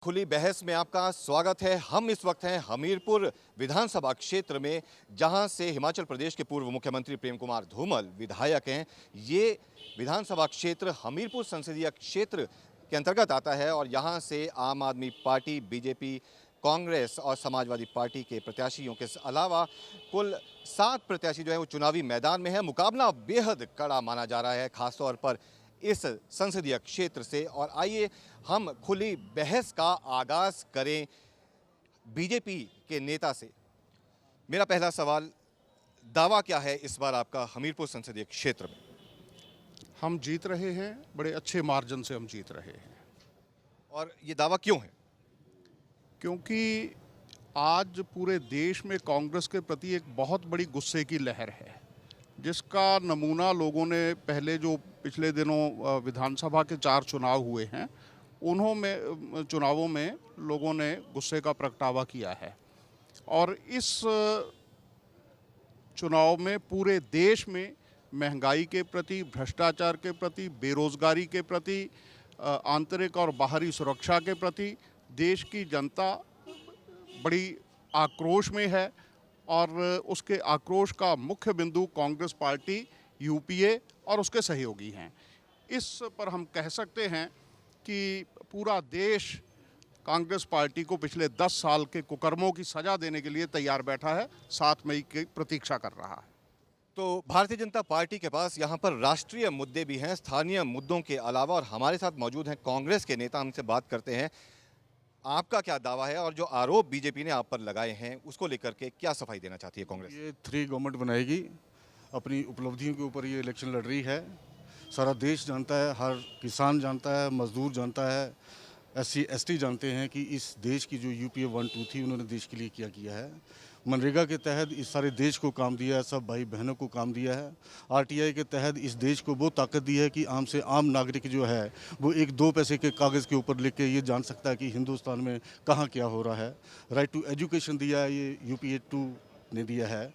खुली बहस में आपका स्वागत है। हम इस वक्त हैं हमीरपुर विधानसभा क्षेत्र में, जहां से हिमाचल प्रदेश के पूर्व मुख्यमंत्री प्रेम कुमार धूमल विधायक हैं। ये विधानसभा क्षेत्र हमीरपुर संसदीय क्षेत्र के अंतर्गत आता है और यहां से आम आदमी पार्टी, बीजेपी, कांग्रेस और समाजवादी पार्टी के प्रत्याशियों के अलावा कुल 7 प्रत्याशी जो है वो चुनावी मैदान में है। मुकाबला बेहद कड़ा माना जा रहा है, खासतौर पर इस संसदीय क्षेत्र से। और आइए हम खुली बहस का आगाज करें बीजेपी के नेता से। मेरा पहला सवाल, दावा क्या है इस बार आपका हमीरपुर संसदीय क्षेत्र में? हम जीत रहे हैं, बड़े अच्छे मार्जिन से हम जीत रहे हैं। और ये दावा क्यों है? क्योंकि आज पूरे देश में कांग्रेस के प्रति एक बहुत बड़ी गुस्से की लहर है, जिसका नमूना लोगों ने पहले जो पिछले दिनों विधानसभा के 4 चुनाव हुए हैं, चुनावों में लोगों ने गुस्से का प्रगटावा किया है। और इस चुनाव में पूरे देश में महंगाई के प्रति, भ्रष्टाचार के प्रति, बेरोजगारी के प्रति, आंतरिक और बाहरी सुरक्षा के प्रति देश की जनता बड़ी आक्रोश में है। और उसके आक्रोश का मुख्य बिंदु कांग्रेस पार्टी, यूपीए और उसके सहयोगी हैं। इस पर हम कह सकते हैं कि पूरा देश कांग्रेस पार्टी को पिछले 10 साल के कुकर्मों की सजा देने के लिए तैयार बैठा है, 7 मई की प्रतीक्षा कर रहा है। तो भारतीय जनता पार्टी के पास यहाँ पर राष्ट्रीय मुद्दे भी हैं, स्थानीय मुद्दों के अलावा। और हमारे साथ मौजूद हैं कांग्रेस के नेता, हमसे बात करते हैं। आपका क्या दावा है और जो आरोप बीजेपी ने आप पर लगाए हैं उसको लेकर के क्या सफाई देना चाहती है कांग्रेस? ये 3 गवर्नमेंट बनाएगी, अपनी उपलब्धियों के ऊपर ये इलेक्शन लड़ रही है। सारा देश जानता है, हर किसान जानता है, मजदूर जानता है, SC ST जानते हैं कि इस देश की जो UPA 1-2 थी, उन्होंने देश के लिए क्या किया है। मनरेगा के तहत इस सारे देश को काम दिया है, सब भाई बहनों को काम दिया है। RTI के तहत इस देश को वो ताकत दी है कि आम से आम नागरिक जो है वो 1-2 पैसे के कागज़ के ऊपर लिख के ये जान सकता है कि हिंदुस्तान में कहाँ क्या हो रहा है। राइट टू एजुकेशन दिया है, ये UPA 2 ने दिया है।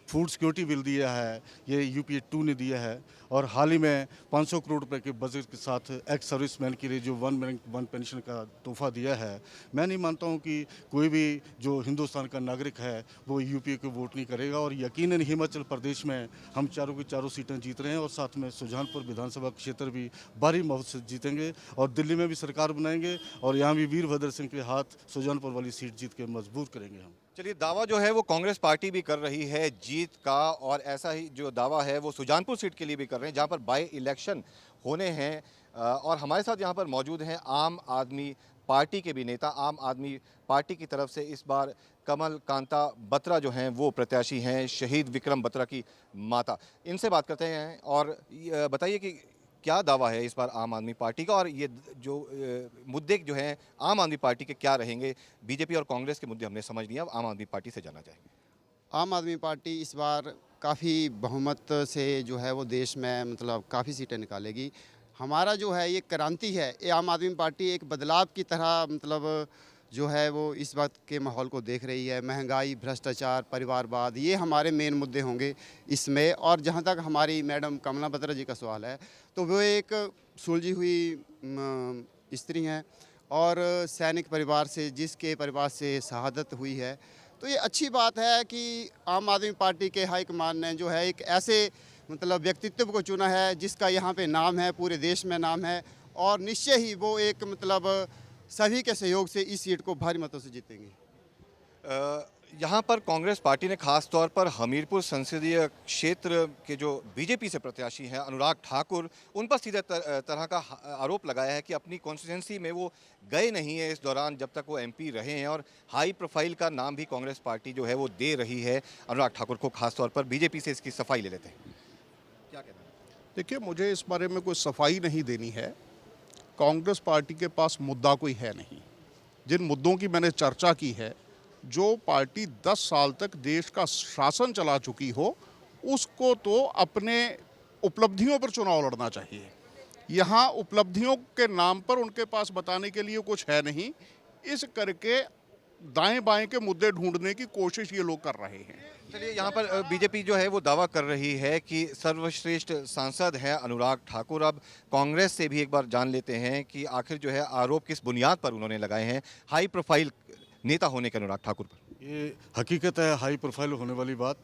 फूड सिक्योरिटी बिल दिया है, ये UPA 2 ने दिया है। और हाल ही में 500 करोड़ रुपए के बजट के साथ एक्स सर्विसमैन के लिए जो 1 पेंशन का तोहफा दिया है। मैं नहीं मानता हूं कि कोई भी जो हिंदुस्तान का नागरिक है वो UPA को वोट नहीं करेगा। और यकीनन हिमाचल प्रदेश में हम चारों की चारों सीटें जीत रहे हैं और साथ में सुजानपुर विधानसभा क्षेत्र भी भारी मत से जीतेंगे और दिल्ली में भी सरकार बनाएंगे और यहाँ भी वीरभद्र सिंह के हाथ सुजानपुर वाली सीट जीत के मजबूत करेंगे हम। चलिए, दावा जो है वो कांग्रेस पार्टी भी कर रही है जीत का, और ऐसा ही जो दावा है वो सुजानपुर सीट के लिए भी कर रहे हैं, जहां पर बाई इलेक्शन होने हैं। और हमारे साथ यहां पर मौजूद हैं आम आदमी पार्टी के भी नेता। आम आदमी पार्टी की तरफ से इस बार कमल कांता बत्रा जो हैं वो प्रत्याशी हैं, शहीद विक्रम बत्रा की माता। इनसे बात करते हैं और बताइए कि क्या दावा है इस बार आम आदमी पार्टी का, और ये जो मुद्दे जो हैं आम आदमी पार्टी के क्या रहेंगे? बीजेपी और कांग्रेस के मुद्दे हमने समझ लिया, अब आम आदमी पार्टी से जानना चाहेंगे। आम आदमी पार्टी इस बार काफ़ी बहुमत से जो है वो देश में मतलब काफ़ी सीटें निकालेगी। हमारा जो है ये क्रांति है, ये आम आदमी पार्टी एक बदलाव की तरह मतलब जो है वो इस वक्त के माहौल को देख रही है। महंगाई, भ्रष्टाचार, परिवारवाद, ये हमारे मेन मुद्दे होंगे इसमें। और जहाँ तक हमारी मैडम कमला बत्रा जी का सवाल है, तो वो एक सुलझी हुई स्त्री हैं और सैनिक परिवार से, जिसके परिवार से शहादत हुई है। तो ये अच्छी बात है कि आम आदमी पार्टी के हाईकमान ने जो है एक ऐसे मतलब व्यक्तित्व को चुना है जिसका यहाँ पे नाम है, पूरे देश में नाम है। और निश्चय ही वो एक मतलब सभी के सहयोग से इस सीट को भारी मतों से जीतेंगे। यहाँ पर कांग्रेस पार्टी ने खास तौर पर हमीरपुर संसदीय क्षेत्र के जो बीजेपी से प्रत्याशी हैं अनुराग ठाकुर, उन पर सीधे तरह का आरोप लगाया है कि अपनी कॉन्स्टिट्यूंसी में वो गए नहीं है इस दौरान जब तक वो MP रहे हैं। और हाई प्रोफाइल का नाम भी कांग्रेस पार्टी जो है वो दे रही है अनुराग ठाकुर को। खास तौर पर बीजेपी से इसकी सफाई ले लेते हैं, क्या कहना है? देखिए, मुझे इस बारे में कोई सफाई नहीं देनी है। कांग्रेस पार्टी के पास मुद्दा कोई है नहीं। जिन मुद्दों की मैंने चर्चा की है, जो पार्टी 10 साल तक देश का शासन चला चुकी हो, उसको तो अपने उपलब्धियों पर चुनाव लड़ना चाहिए। यहाँ उपलब्धियों के नाम पर उनके पास बताने के लिए कुछ है नहीं। इस करके दाएं बाएं के मुद्दे ढूंढने की कोशिश ये लोग कर रहे हैं। चलिए, यहाँ पर बीजेपी जो है वो दावा कर रही है कि सर्वश्रेष्ठ सांसद है अनुराग ठाकुर। अब कांग्रेस से भी एक बार जान लेते हैं कि आखिर जो है आरोप किस बुनियाद पर उन्होंने लगाए हैं हाई प्रोफाइल नेता होने के अनुराग ठाकुर पर। ये हकीकत है हाई प्रोफाइल होने वाली बात।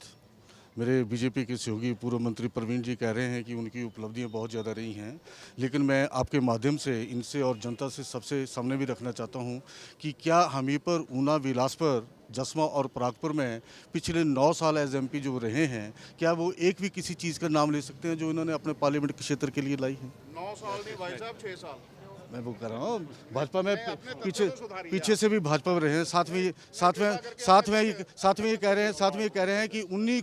मेरे बीजेपी के सहयोगी पूर्व मंत्री प्रवीण जी कह रहे हैं कि उनकी उपलब्धियां बहुत ज़्यादा रही हैं, लेकिन मैं आपके माध्यम से इनसे और जनता से सबसे सामने भी रखना चाहता हूं कि क्या हमीरपुर, ऊना, बिलासपुर, जसवा और परागपुर में पिछले 9 साल एज एमपी जो रहे हैं, क्या वो एक भी किसी चीज़ का नाम ले सकते हैं जो इन्होंने अपने पार्लियामेंट के क्षेत्र के लिए लाई है? 9 साल नहीं भाई साहब, 6 साल। मैं वो कर रहा हूँ, भाजपा में पीछे से भी भाजपा में रहे हैं। साथ में ये कह रहे हैं कि 19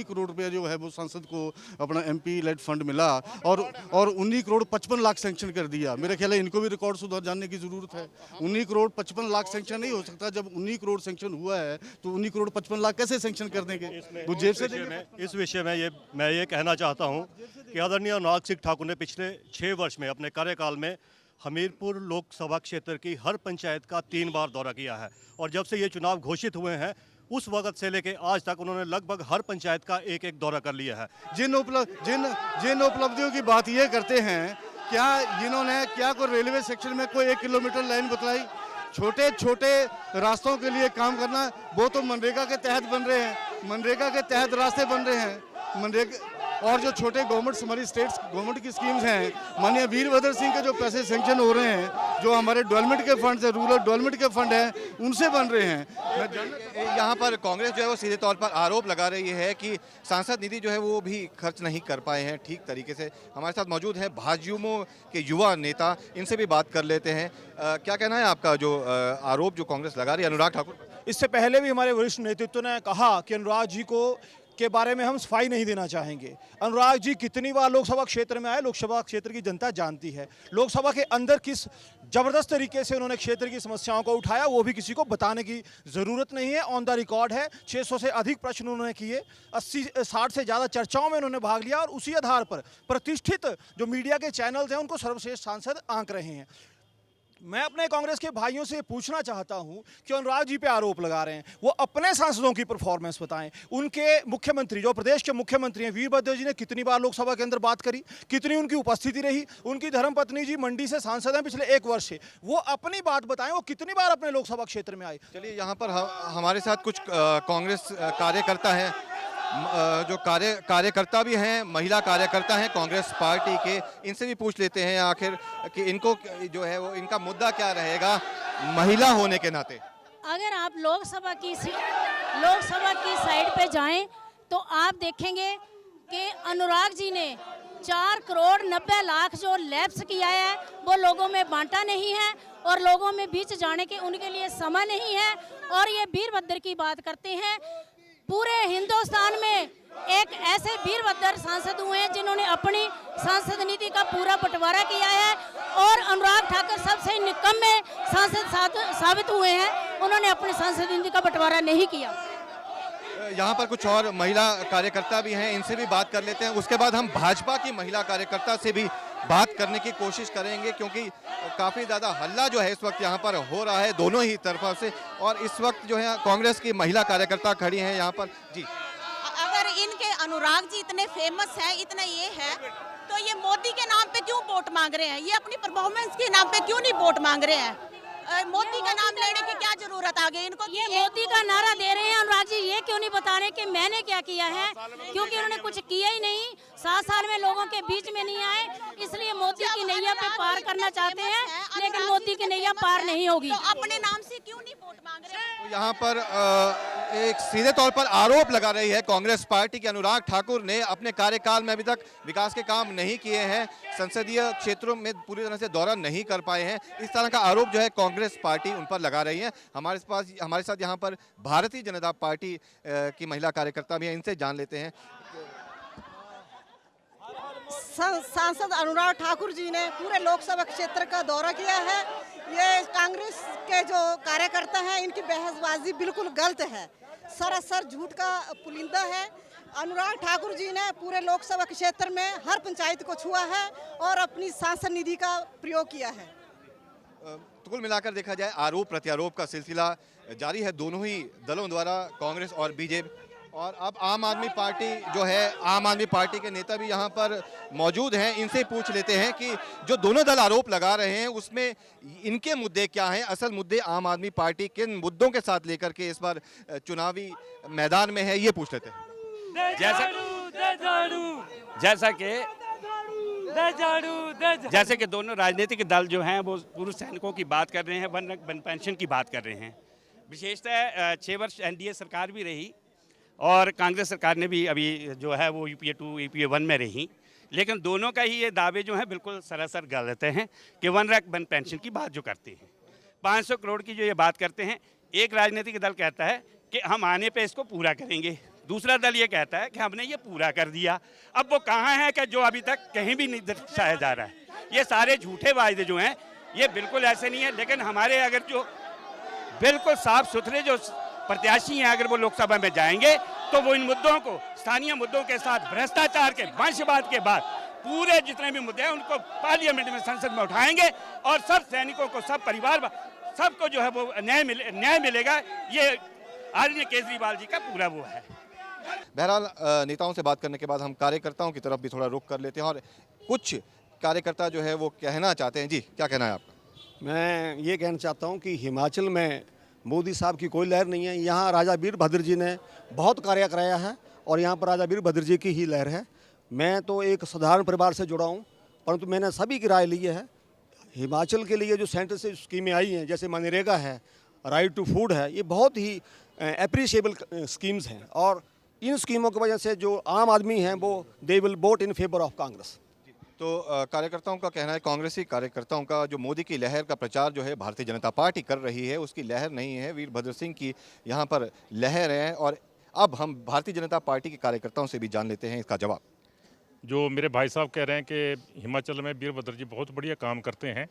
करोड़ रुपया जो है वो सांसद को अपना एमपी लेड फंड मिला और 19 करोड़ 55 लाख सेंक्शन कर दिया। मेरे ख्याल है इनको भी रिकॉर्ड सुधार जानने की जरूरत है। 19 करोड़ 55 लाख सेंक्शन नहीं हो सकता। जब 19 करोड़ सेंक्शन हुआ है तो 19 करोड़ 55 लाख कैसे सेंक्शन कर देंगे? वो जेब से देंगे। इस विषय में मैं ये कहना चाहता हूं कि आदरणीय अनुराग सिंह ठाकुर ने पिछले 6 वर्ष में अपने कार्यकाल में हमीरपुर लोकसभा क्षेत्र की हर पंचायत का 3 बार दौरा किया है और जब से ये चुनाव घोषित हुए हैं उस वक्त से लेके आज तक उन्होंने लगभग हर पंचायत का एक दौरा कर लिया है। जिन उपलब्धियों की बात ये करते हैं, क्या कोई रेलवे सेक्शन में कोई 1 किलोमीटर लाइन बतलाई? छोटे छोटे रास्तों के लिए काम करना, वो तो मनरेगा के तहत बन रहे हैं। मनरेगा के तहत रास्ते बन रहे हैं। मनरेगा और जो छोटे गवर्नमेंट, हमारी स्टेट गवर्नमेंट की स्कीम्स हैं, माननीय वीरभद्र सिंह के जो पैसे सेंक्शन हो रहे हैं, जो हमारे डेवलपमेंट के फंड है, रूरल डेवलपमेंट के फंड हैं, उनसे बन रहे हैं। यहाँ पर कांग्रेस जो है वो सीधे तौर पर आरोप लगा रही है कि सांसद निधि जो है वो भी खर्च नहीं कर पाए हैं ठीक तरीके से। हमारे साथ मौजूद हैं भाजयुमो के युवा नेता, इनसे भी बात कर लेते हैं। क्या कहना है आपका जो आरोप जो कांग्रेस लगा रही है अनुराग ठाकुर? इससे पहले भी हमारे वरिष्ठ नेतृत्व ने कहा कि अनुराग जी के बारे में हम सफाई नहीं देना चाहेंगे। अनुराग जी कितनी बार लोकसभा क्षेत्र में आए, लोकसभा क्षेत्र की जनता जानती है। लोकसभा के अंदर किस जबरदस्त तरीके से उन्होंने क्षेत्र की समस्याओं को उठाया वो भी किसी को बताने की ज़रूरत नहीं है, ऑन द रिकॉर्ड है। 600 से अधिक प्रश्न उन्होंने किए, 80-60 से ज़्यादा चर्चाओं में उन्होंने भाग लिया और उसी आधार पर प्रतिष्ठित जो मीडिया के चैनल्स हैं उनको सर्वश्रेष्ठ सांसद आंक रहे हैं। मैं अपने कांग्रेस के भाइयों से पूछना चाहता हूं कि अनुराग जी पे आरोप लगा रहे हैं, वो अपने सांसदों की परफॉर्मेंस बताएं। उनके मुख्यमंत्री, जो प्रदेश के मुख्यमंत्री हैं, वीरभद्र जी ने कितनी बार लोकसभा के अंदर बात करी, कितनी उनकी उपस्थिति रही। उनकी धर्मपत्नी जी मंडी से सांसद हैं पिछले 1 वर्ष से, वो अपनी बात बताएं, वो कितनी बार अपने लोकसभा क्षेत्र में आए। चलिए, यहाँ पर हमारे साथ कुछ कांग्रेस कार्यकर्ता हैं, जो कार्यकर्ता भी हैं, महिला कार्यकर्ता हैं कांग्रेस पार्टी के। इनसे भी पूछ लेते हैं आखिर कि इनको जो है वो इनका मुद्दा क्या रहेगा महिला होने के नाते। अगर आप लोकसभा की साइड पे जाएं तो आप देखेंगे कि अनुराग जी ने 4 करोड़ 90 लाख जो लैप्स किया है वो लोगों में बांटा नहीं है और लोगों में बीच जाने के उनके लिए समय नहीं है। और ये वीरभद्र की बात करते हैं, पूरे हिंदुस्तान में एक ऐसे वीरभद्र सांसद हुए हैं जिन्होंने अपनी सांसद निधि का पूरा बंटवारा किया है और अनुराग ठाकुर सबसे निकम्मे सांसद साबित हुए हैं, उन्होंने अपनी सांसद निधि का बंटवारा नहीं किया। यहाँ पर कुछ और महिला कार्यकर्ता भी हैं, इनसे भी बात कर लेते हैं। उसके बाद हम भाजपा की महिला कार्यकर्ता से भी बात करने की कोशिश करेंगे क्योंकि काफ़ी ज़्यादा हल्ला जो है इस वक्त यहाँ पर हो रहा है दोनों ही तरफा से। और इस वक्त जो है कांग्रेस की महिला कार्यकर्ता खड़ी हैं यहाँ पर। जी, अगर इनके अनुराग जी इतने फेमस है, इतना ये है, तो ये मोदी के नाम पे क्यों वोट मांग रहे हैं? ये अपनी परफॉर्मेंस के नाम पे क्यों नहीं वोट मांग रहे हैं? मोदी का नाम लेने की क्या जरूरत आ गई इनको? ये मोदी का नारा दे रहे हैं अनुराग जी, ये क्यों नहीं बता रहे कि मैंने क्या किया है, क्योंकि उन्होंने कुछ किया ही नहीं। 7 साल में लोगों के बीच में नहीं आए, इसलिए मोदी की नैया पे पार करना चाहते हैं, लेकिन मोदी की नैया पार नहीं होगी। तो अपने नाम से क्यों नहीं वोट मांग रहे हैं? तो यहाँ पर एक सीधे तौर पर आरोप लगा रही है कांग्रेस पार्टी के अनुराग ठाकुर ने अपने कार्यकाल में अभी तक विकास के काम नहीं किए हैं, संसदीय क्षेत्रों में पूरी तरह से दौरा नहीं कर पाए हैं। इस तरह का आरोप जो है कांग्रेस पार्टी उन पर लगा रही है। हमारे साथ यहाँ पर भारतीय जनता पार्टी की महिला कार्यकर्ता भी हैं, इनसे जान लेते हैं। सांसद अनुराग ठाकुर जी ने पूरे लोकसभा क्षेत्र का दौरा किया है। ये कांग्रेस के जो कार्यकर्ता हैं इनकी बहसबाजी बिल्कुल गलत है, सरासर झूठ का पुलिंदा है। अनुराग ठाकुर जी ने पूरे लोकसभा क्षेत्र में हर पंचायत को छुआ है और अपनी सांसद निधि का प्रयोग किया है। तो कुल मिलाकर देखा जाए आरोप प्रत्यारोप का सिलसिला जारी है दोनों ही दलों द्वारा, कांग्रेस और बीजेपी। और अब आम आदमी पार्टी जो है, आम आदमी पार्टी के नेता भी यहाँ पर मौजूद हैं, इनसे पूछ लेते हैं कि जो दोनों दल आरोप लगा रहे हैं उसमें इनके मुद्दे क्या हैं, असल मुद्दे आम आदमी पार्टी किन मुद्दों के साथ लेकर के इस बार चुनावी मैदान में है, ये पूछ लेते हैं। जैसे कि दोनों राजनीतिक दल जो हैं वो पूर्व सैनिकों की बात कर रहे हैं, वन पेंशन की बात कर रहे हैं। विशेषतः 6 वर्ष एनडीए सरकार भी रही और कांग्रेस सरकार ने भी अभी जो है वो यूपीए 2 यूपीए 1 में रही, लेकिन दोनों का ही ये दावे जो हैं बिल्कुल सरासर गलत हैं कि वन पेंशन की बात जो करते हैं, 500 करोड़ की जो ये बात करते हैं, एक राजनीतिक दल कहता है कि हम आने पे इसको पूरा करेंगे, दूसरा दल ये कहता है कि हमने ये पूरा कर दिया। अब वो कहाँ है कि जो अभी तक कहीं भी नहीं दर्शाया जा रहा है। ये सारे झूठे वायदे जो हैं ये बिल्कुल ऐसे नहीं है, लेकिन हमारे अगर जो बिल्कुल साफ सुथरे जो प्रत्याशी हैं अगर वो लोकसभा में जाएंगे तो वो इन मुद्दों को, स्थानीय मुद्दों के साथ भ्रष्टाचार के, वंशवाद के बाद पूरे जितने भी मुद्दे हैं उनको पार्लियामेंट में, संसद में उठाएंगे और सब सैनिकों को, सब परिवार, सबको जो है वो न्याय मिलेगा। ये अरविंद केजरीवाल जी का पूरा वो है। बहरहाल नेताओं से बात करने के बाद हम कार्यकर्ताओं की तरफ भी थोड़ा रुख कर लेते हैं और कुछ कार्यकर्ता जो है वो कहना चाहते हैं। जी, क्या कहना है आपका? मैं ये कहना चाहता हूँ कि हिमाचल में मोदी साहब की कोई लहर नहीं है। यहाँ राजा वीरभद्र जी ने बहुत कार्य कराया है और यहाँ पर राजा वीरभद्र जी की ही लहर है। मैं तो एक साधारण परिवार से जुड़ा हूँ, परंतु मैंने सभी की राय ली है। हिमाचल के लिए जो सेंटर से स्कीमें आई हैं, जैसे मनरेगा है, राइट टू फूड है, ये बहुत ही एप्रिशिएबल स्कीम्स हैं और इन स्कीमों की वजह से जो आम आदमी हैं वो they will vote in favour of Congress. तो कार्यकर्ताओं का कहना है, कांग्रेसी कार्यकर्ताओं का, जो मोदी की लहर का प्रचार जो है भारतीय जनता पार्टी कर रही है उसकी लहर नहीं है, वीरभद्र सिंह की यहाँ पर लहर है। और अब हम भारतीय जनता पार्टी के कार्यकर्ताओं से भी जान लेते हैं इसका जवाब। जो मेरे भाई साहब कह रहे हैं कि हिमाचल में वीरभद्र जी बहुत बढ़िया काम करते हैं।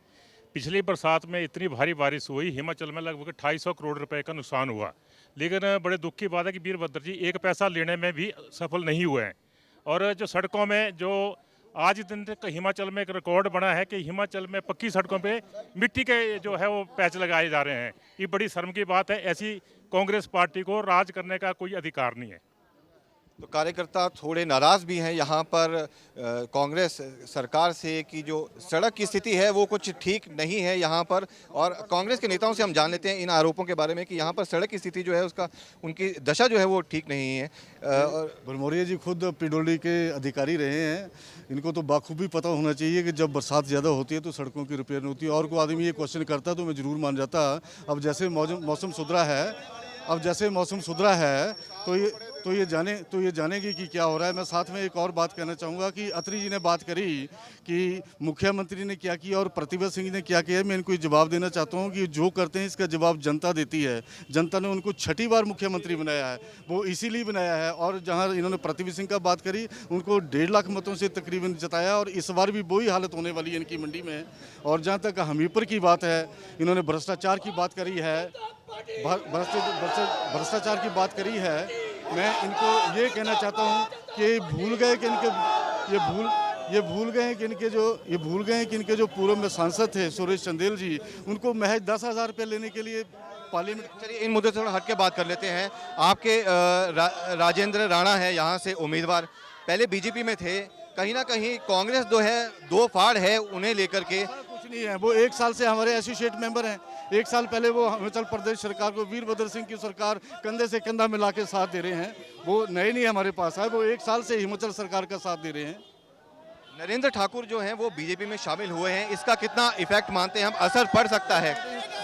पिछली बरसात में इतनी भारी बारिश हुई, हिमाचल में लगभग 250 करोड़ रुपए का नुकसान हुआ, लेकिन बड़े दुख की बात है कि वीरभद्र जी एक पैसा लेने में भी सफल नहीं हुए हैं। और जो सड़कों में जो आज दिन तक हिमाचल में एक रिकॉर्ड बना है कि हिमाचल में पक्की सड़कों पे मिट्टी के जो है वो पैच लगाए जा रहे हैं। ये बड़ी शर्म की बात है। ऐसी कांग्रेस पार्टी को राज करने का कोई अधिकार नहीं है। तो कार्यकर्ता थोड़े नाराज़ भी हैं यहाँ पर कांग्रेस सरकार से कि जो सड़क की स्थिति है वो कुछ ठीक नहीं है यहाँ पर। और कांग्रेस के नेताओं से हम जान लेते हैं इन आरोपों के बारे में कि यहाँ पर सड़क की स्थिति जो है उसका, उनकी दशा जो है वो ठीक नहीं है। और भरमौरिया जी खुद पिडोली के अधिकारी रहे हैं, इनको तो बाखूबी पता होना चाहिए कि जब बरसात ज़्यादा होती है तो सड़कों की रिपेयर नहीं होती है। और कोई आदमी ये क्वेश्चन करता तो मैं ज़रूर मान जाता। अब जैसे मौसम सुधरा है तो ये जानेगी कि क्या हो रहा है। मैं साथ में एक और बात कहना चाहूँगा कि अत्री जी ने बात करी कि मुख्यमंत्री ने क्या किया और प्रतिभा सिंह ने क्या किया। मैं इनको जवाब देना चाहता हूँ कि जो करते हैं इसका जवाब जनता देती है। जनता ने उनको 6ठी बार मुख्यमंत्री बनाया है, वो इसीलिए बनाया है। और जहाँ इन्होंने प्रतिभा सिंह का बात करी, उनको 1.5 लाख मतों से तकरीबन जिताया और इस बार भी वही हालत होने वाली है इनकी मंडी में। और जहाँ तक हमीरपुर की बात है, इन्होंने भ्रष्टाचार की बात करी है, भ्रष्टाचार की बात करी है। मैं इनको ये कहना चाहता हूँ कि भूल गए कि इनके जो पूर्व में सांसद थे सुरेश चंदेल जी, उनको महज 10,000 रुपये लेने के लिए पार्लियामेंट। चलिए इन मुद्दे से थोड़ा हट के बात कर लेते हैं। आपके राजेंद्र राणा है यहाँ से उम्मीदवार, पहले बीजेपी में थे, कहीं ना कहीं कांग्रेस जो है दो फाड़ है उन्हें लेकर के। कुछ नहीं है, वो 1 साल से हमारे एसोसिएट मेंबर हैं। 1 साल पहले वो हिमाचल प्रदेश सरकार को, वीरभद्र सिंह की सरकार कंधे से कंधा मिला के साथ दे रहे हैं। वो नए नहीं हमारे पास है, वो 1 साल से हिमाचल सरकार का साथ दे रहे हैं। नरेंद्र ठाकुर जो हैं वो बीजेपी में शामिल हुए हैं, इसका कितना इफेक्ट मानते हैं हम, असर पड़ सकता है?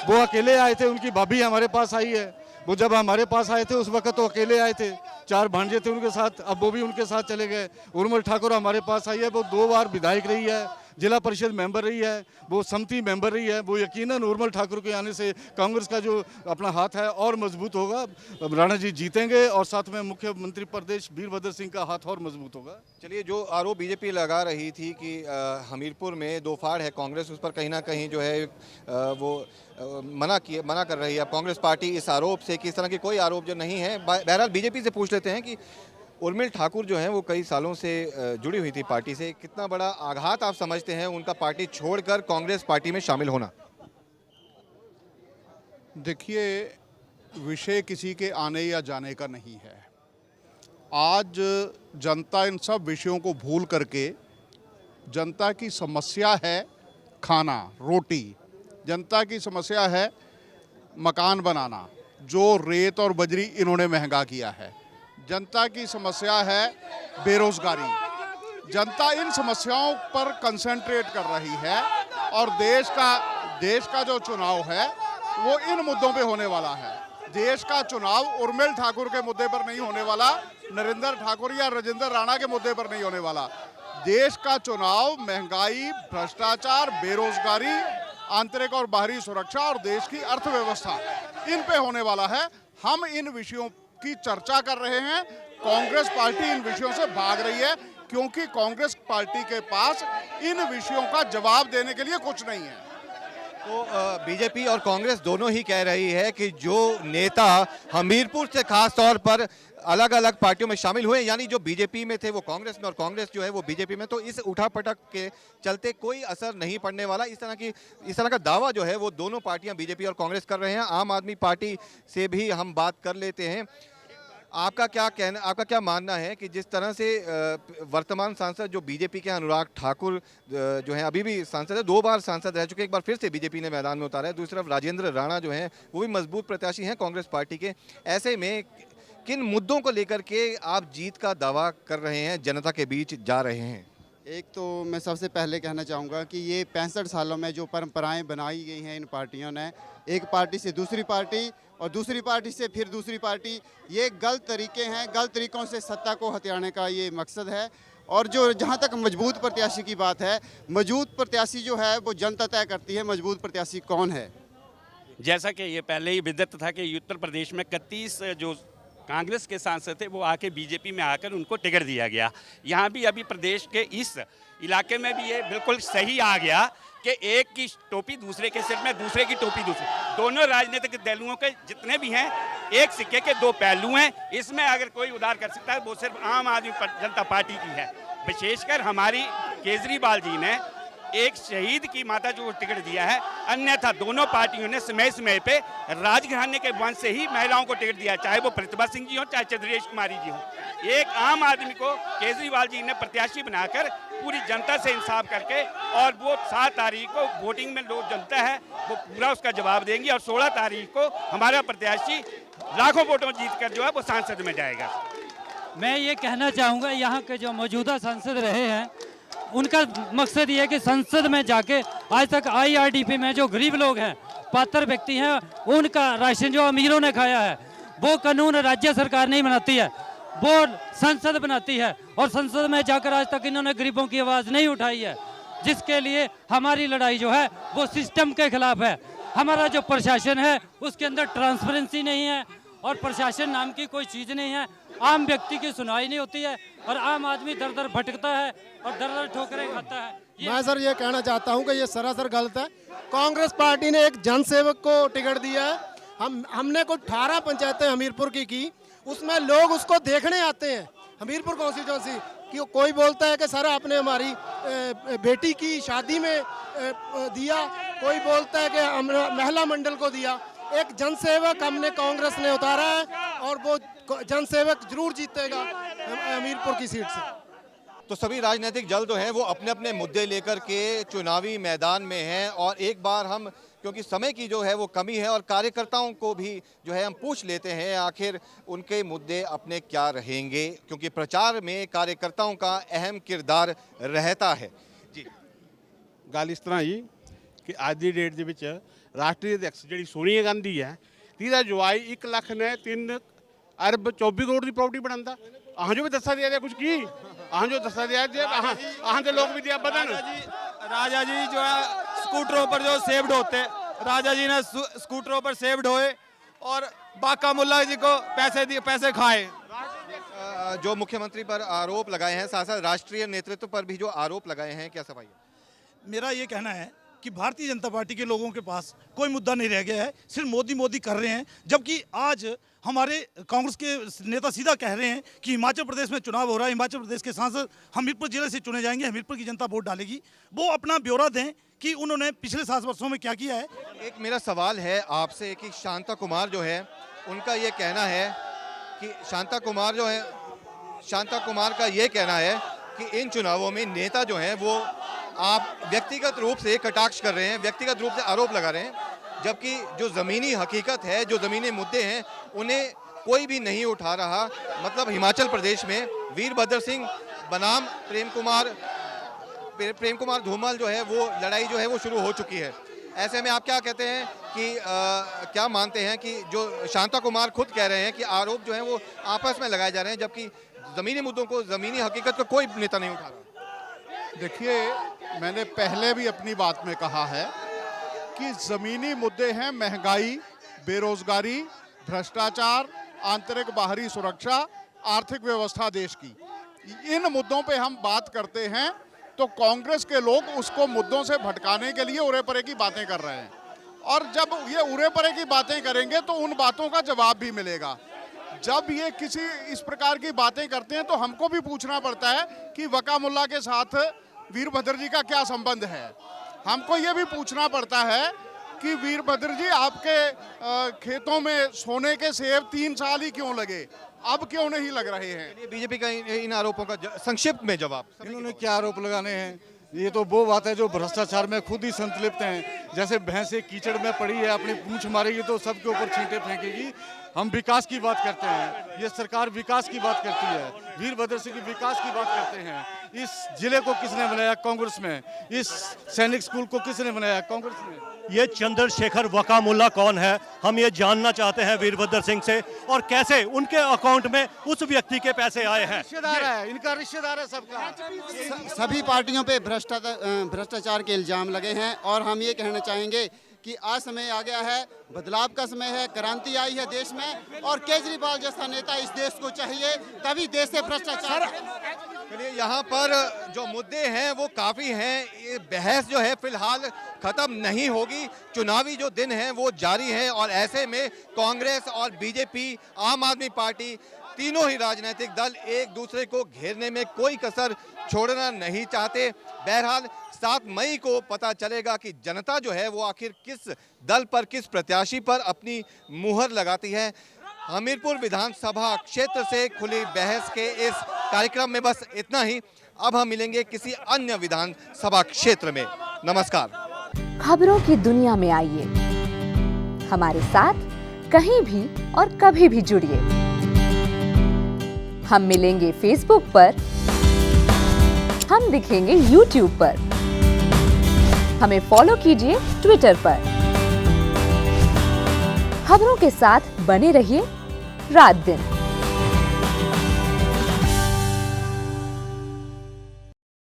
वो अकेले आए थे, उनकी भाभी हमारे पास आई है। वो जब हमारे पास आए थे उस वक्त तो अकेले आए थे, 4 भांजे थे उनके साथ, अब वो भी उनके साथ चले गए। उर्मिल ठाकुर हमारे पास आई है, वो 2 बार विधायक रही है, जिला परिषद मेंबर रही है, वो समिति मेंबर रही है। वो यकीनन उर्मिल ठाकुर के आने से कांग्रेस का जो अपना हाथ है और मजबूत होगा। राणा जी जीतेंगे और साथ में मुख्यमंत्री प्रदेश वीरभद्र सिंह का हाथ और मजबूत होगा। चलिए, जो आरोप बीजेपी लगा रही थी कि हमीरपुर में 2 फाड़ है कांग्रेस, उस पर कहीं ना कहीं जो है वो मना कर रही है कांग्रेस पार्टी इस आरोप से कि इस तरह के कोई आरोप जो नहीं है। बहरहाल बीजेपी से पूछ लेते हैं कि उर्मिल ठाकुर जो हैं वो कई सालों से जुड़ी हुई थी पार्टी से, कितना बड़ा आघात आप समझते हैं उनका पार्टी छोड़कर कांग्रेस पार्टी में शामिल होना? देखिए, विषय किसी के आने या जाने का नहीं है। आज जनता इन सब विषयों को भूल करके, जनता की समस्या है खाना रोटी, जनता की समस्या है मकान बनाना, जो रेत और बजरी इन्होंने महंगा किया है, जनता की समस्या है बेरोजगारी। जनता इन समस्याओं पर कंसंट्रेट कर रही है और देश का जो चुनाव है वो इन मुद्दों पे होने वाला है। देश का चुनाव उर्मिल ठाकुर के मुद्दे पर नहीं होने वाला, नरेंद्र ठाकुर या राजेंद्र राणा के मुद्दे पर नहीं होने वाला। देश का चुनाव महंगाई, भ्रष्टाचार, बेरोजगारी, आंतरिक और बाहरी सुरक्षा और देश की अर्थव्यवस्था, इन पे होने वाला है। हम इन विषयों की चर्चा कर रहे हैं। कांग्रेस पार्टी इन विषयों से भाग रही है क्योंकि कांग्रेस पार्टी के पास इन विषयों का जवाब देने के लिए कुछ नहीं है। तो बीजेपी और कांग्रेस दोनों ही कह रही है कि जो नेता हमीरपुर से खास तौर पर अलग अलग पार्टियों में शामिल हुए, यानी जो बीजेपी में थे वो कांग्रेस में और कांग्रेस जो है वो बीजेपी में, तो इस उठापटक के चलते कोई असर नहीं पड़ने वाला। इस तरह का दावा जो है वो दोनों पार्टियां बीजेपी और कांग्रेस कर रहे हैं। आम आदमी पार्टी से भी हम बात कर लेते हैं। आपका क्या मानना है कि जिस तरह से वर्तमान सांसद जो बीजेपी के अनुराग ठाकुर जो हैं, अभी भी सांसद है, 2 बार सांसद रह चुके, एक बार फिर से बीजेपी ने मैदान में उतारा है, दूसरी तरफ राजेंद्र राणा जो हैं वो भी मजबूत प्रत्याशी हैं कांग्रेस पार्टी के। ऐसे में किन मुद्दों को लेकर के आप जीत का दावा कर रहे हैं, जनता के बीच जा रहे हैं? एक तो मैं सबसे पहले कहना चाहूँगा कि ये 65 सालों में जो परंपराएं बनाई गई हैं इन पार्टियों ने, एक पार्टी से दूसरी पार्टी और दूसरी पार्टी से फिर दूसरी पार्टी, ये गलत तरीके हैं। गलत तरीक़ों से सत्ता को हथियाने का ये मकसद है। और जो जहाँ तक मजबूत प्रत्याशी की बात है, मजबूत प्रत्याशी जो है वो जनता तय करती है मजबूत प्रत्याशी कौन है। जैसा कि ये पहले ही विदित था कि उत्तर प्रदेश में 31 जो कांग्रेस के सांसद थे वो आके बीजेपी में आकर उनको टिकट दिया गया। यहाँ भी अभी प्रदेश के इस इलाके में भी ये बिल्कुल सही आ गया कि एक की टोपी दूसरे के सिर में, दूसरे की टोपी दूसरे। दोनों राजनीतिक दलों के जितने भी हैं, एक सिक्के के 2 पहलू हैं। इसमें अगर कोई उधार कर सकता है वो सिर्फ आम आदमी जनता पार्टी की है। विशेषकर हमारी केजरीवाल जी ने एक शहीद की माता जो टिकट दिया है, अन्यथा दोनों पार्टियों ने समय समय पे राजघराने के वंश से ही महिलाओं को टिकट दिया, चाहे वो प्रतिभा सिंह जी हो, चाहे चंद्रेश कुमारी जी हो। एक आम आदमी को केजरीवाल जी ने प्रत्याशी बनाकर पूरी जनता से इंसाफ करके, और वो 7 तारीख को वोटिंग में लोग जनता है वो पूरा उसका जवाब देंगी और 16 तारीख को हमारा प्रत्याशी लाखों वोटों जीत कर जो है वो सांसद में जाएगा। मैं ये कहना चाहूँगा, यहाँ के जो मौजूदा सांसद रहे हैं उनका मकसद ये है कि संसद में जाके आज तक IRDP में जो गरीब लोग हैं, पात्र व्यक्ति हैं, उनका राशन जो अमीरों ने खाया है वो कानून राज्य सरकार नहीं बनाती है, वो संसद बनाती है। और संसद में जाकर आज तक इन्होंने गरीबों की आवाज़ नहीं उठाई है, जिसके लिए हमारी लड़ाई जो है वो सिस्टम के खिलाफ है। हमारा जो प्रशासन है उसके अंदर ट्रांसपेरेंसी नहीं है और प्रशासन नाम की कोई चीज़ नहीं है। आम व्यक्ति की सुनवाई नहीं होती है और आम आदमी दर दर भटकता है और दर दर ठोकरें खाता है। मैं सर ये कहना चाहता हूँ कि ये सरासर गलत है। कांग्रेस पार्टी ने एक जनसेवक को टिकट दिया है। हमने कुछ 18 पंचायतें हमीरपुर की, उसमें लोग उसको देखने आते हैं। हमीरपुर कॉन्स्टिट्यूंसी कि कोई बोलता है कि सर आपने हमारी बेटी की शादी में दिया, कोई बोलता है कि महिला मंडल को दिया। एक जनसेवक हमने कांग्रेस ने उतारा है और वो जनसेवक जरूर जीतेगा हमीरपुर की सीट से। तो सभी राजनीतिक दल जो हैं वो अपने अपने मुद्दे लेकर के चुनावी मैदान में हैं, और एक बार हम, क्योंकि समय की जो है वो कमी है, और कार्यकर्ताओं को भी जो है हम पूछ लेते हैं आखिर उनके मुद्दे अपने क्या रहेंगे, क्योंकि प्रचार में कार्यकर्ताओं का अहम किरदार रहता है। जी, गल इस तरह जी कि आज की डेट ਦੇ ਵਿੱਚ ਰਾਸ਼ਟਰੀ ਅਧਿਕਸ਼ ਜਿਹੜੀ ਸੋਨੀਆ ਗਾਂਧੀ ਹੈ, ਜਿਹਦਾ ਜਵਾਈ 1 ਲੱਖ ਨੇ 3 ਅਰਬ 24 ਕਰੋੜ ਦੀ ਪ੍ਰਾਪਰਟੀ ਬਣਾਉਂਦਾ। ਆਹਾਂ ਜੋ ਵੀ ਦੱਸਿਆ ਦਿਆ ਕੁਝ ਕੀ, ਆਹਾਂ जो दसा दिया जे आहाँ के लोग भी दिया बदन। राजा जी जो है स्कूटरों पर जो सेव्ड होते, राजा जी ने स्कूटरों पर सेव्ड होए और बाका मुल्ला जी को पैसे खाए। जो मुख्यमंत्री पर आरोप लगाए हैं, साथ साथ राष्ट्रीय नेतृत्व पर भी जो आरोप लगाए हैं, क्या सफाई है? मेरा ये कहना है कि भारतीय जनता पार्टी के लोगों के पास कोई मुद्दा नहीं रह गया है, सिर्फ मोदी कर रहे हैं। जबकि आज हमारे कांग्रेस के नेता सीधा कह रहे हैं कि हिमाचल प्रदेश में चुनाव हो रहा है, हिमाचल प्रदेश के सांसद हमीरपुर जिले से चुने जाएंगे, हमीरपुर की जनता वोट डालेगी। वो अपना ब्यौरा दें कि उन्होंने पिछले 7 वर्षों में क्या किया है। एक मेरा सवाल है आपसे कि शांता कुमार जो है उनका ये कहना है कि शांता कुमार का ये कहना है कि इन चुनावों में नेता जो हैं वो आप व्यक्तिगत रूप से कटाक्ष कर रहे हैं, व्यक्तिगत रूप से आरोप लगा रहे हैं, जबकि जो ज़मीनी हकीकत है, जो ज़मीनी मुद्दे हैं, उन्हें कोई भी नहीं उठा रहा। मतलब हिमाचल प्रदेश में वीरभद्र सिंह बनाम प्रेम कुमार धूमल जो है वो लड़ाई जो है वो शुरू हो चुकी है। ऐसे में आप क्या कहते हैं कि क्या मानते हैं कि जो शांता कुमार खुद कह रहे हैं कि आरोप जो हैं वो आपस में लगाए जा रहे हैं, जबकि ज़मीनी मुद्दों को, ज़मीनी हकीकत को कोई नेता नहीं उठा रहा? देखिए, मैंने पहले भी अपनी बात में कहा है कि ज़मीनी मुद्दे हैं महंगाई, बेरोजगारी, भ्रष्टाचार, आंतरिक बाहरी सुरक्षा, आर्थिक व्यवस्था देश की। इन मुद्दों पे हम बात करते हैं तो कांग्रेस के लोग उसको मुद्दों से भटकाने के लिए उरे परे की बातें कर रहे हैं, और जब ये उरे परे की बातें करेंगे तो उन बातों का जवाब भी मिलेगा। जब ये किसी इस प्रकार की बातें करते हैं तो हमको भी पूछना पड़ता है कि वका मुल्ला के साथ वीरभद्र जी का क्या संबंध है। हमको ये भी पूछना पड़ता है कि वीरभद्र जी, आपके खेतों में सोने के सेब 3 साल ही क्यों लगे, अब क्यों नहीं लग रहे हैं? बीजेपी का इन आरोपों का संक्षिप्त में जवाब। इन्होंने क्या आरोप लगाने हैं? ये तो वो बात है जो भ्रष्टाचार में खुद ही संतलिप्त हैं। जैसे भैंस एक कीचड़ में पड़ी है, अपनी पूंछ मारेगी तो सबके ऊपर छींटे फेंकेगी। हम विकास की बात करते हैं, ये सरकार विकास की बात करती है, वीरभद्र सिंह की विकास की बात करते हैं। इस जिले को किसने बनाया? कांग्रेस में। इस सैनिक स्कूल को किसने बनाया? कांग्रेस में। ये चंद्रशेखर वकामुल्ला कौन है, हम ये जानना चाहते हैं वीरभद्र सिंह से, और कैसे उनके अकाउंट में उस व्यक्ति के पैसे आए हैं। रिश्तेदार है, इनका रिश्तेदार है सबका। सभी पार्टियों पे भ्रष्टाचार के इल्जाम लगे हैं, और हम ये कहना चाहेंगे कि आज समय आ गया है, बदलाव का समय है, क्रांति आई है देश में, और केजरीवाल जैसा नेता इस देश को चाहिए, तभी देश से भ्रष्टाचार। चलिए, यहाँ पर जो मुद्दे हैं वो काफ़ी हैं। ये बहस जो है फिलहाल ख़त्म नहीं होगी, चुनावी जो दिन है वो जारी है, और ऐसे में कांग्रेस और बीजेपी, आम आदमी पार्टी, तीनों ही राजनीतिक दल एक दूसरे को घेरने में कोई कसर छोड़ना नहीं चाहते। बहरहाल 7 मई को पता चलेगा कि जनता जो है वो आखिर किस दल पर, किस प्रत्याशी पर अपनी मुहर लगाती है। हमीरपुर विधानसभा क्षेत्र से खुली बहस के इस कार्यक्रम में बस इतना ही। अब हम मिलेंगे किसी अन्य विधानसभा क्षेत्र में। नमस्कार। खबरों की दुनिया में आइए, हमारे साथ कहीं भी और कभी भी जुड़िए। हम मिलेंगे फेसबुक पर, हम दिखेंगे यूट्यूब पर, हमें फॉलो कीजिए ट्विटर पर। खबरों के साथ बने रहिए रात दिन।